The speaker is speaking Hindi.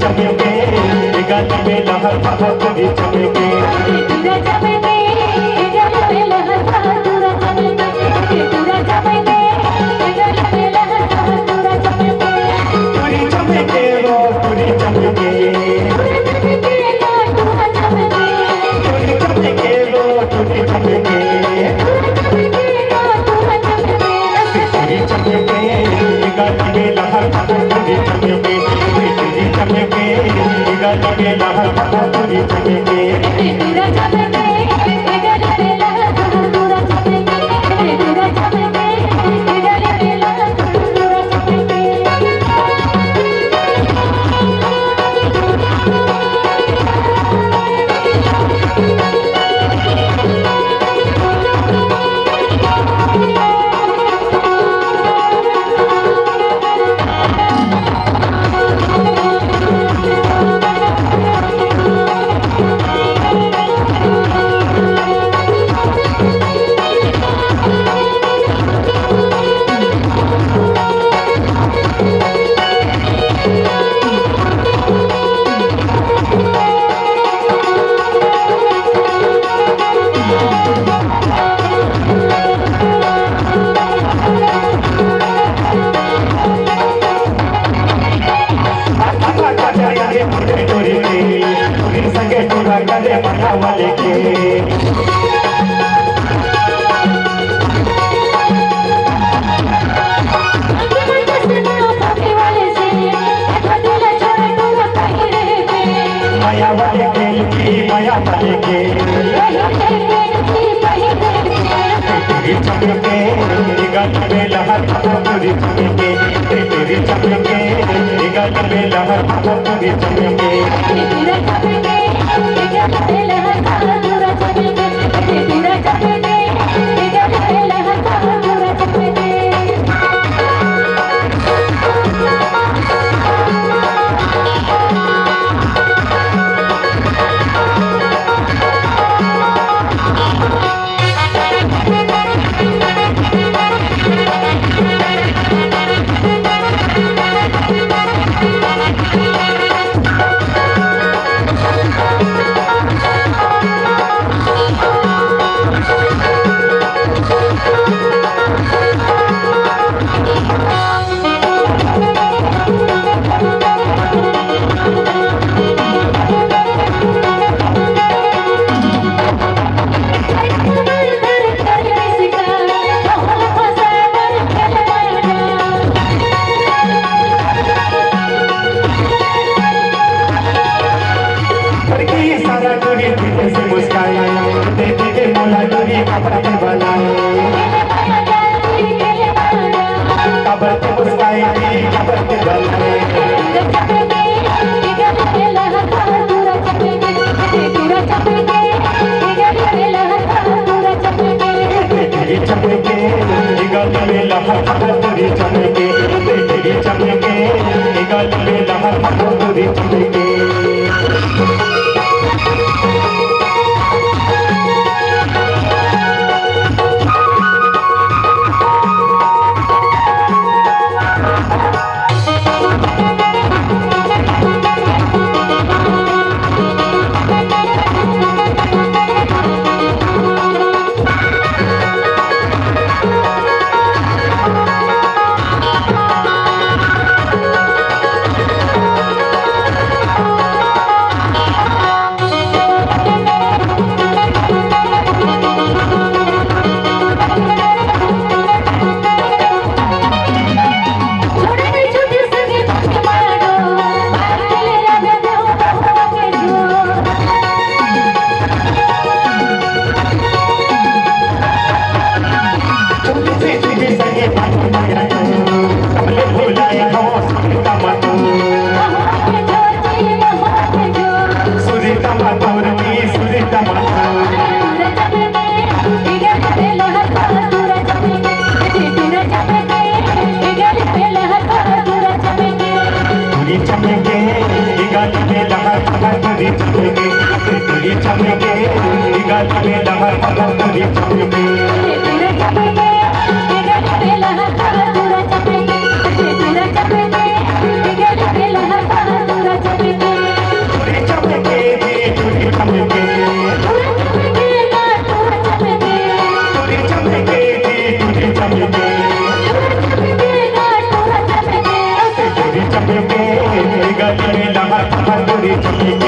चमके गल में लहर बहादुरी चमके तुरा चमके गल में लहर बहादुरा चमके तुरा चमके गल में लहर बहादुरा चमके तुरी चमके वो तुरी चमके तुरा चमके तुरा चमके तुरी चमके वो तुरी चमके तुरा चमके तुरी चमके गल में लहर बहादुरी चमके तुरी चमके गल में लहर बहादुरी चमके तुरा चमके गल में लहर बहादुरा चमके तुरा चमके गल में लहर बहादुरा चमके वाले के माया वाले के माया वाले के तेरी चमके गल में लहर बहादुरी चमके तेरी चमके गल में लहर बहादुरी चमके तुरा चमके गल में लहर बहादुरा चमके तुरा चमके गल में लहर बहादुरा चमके चमके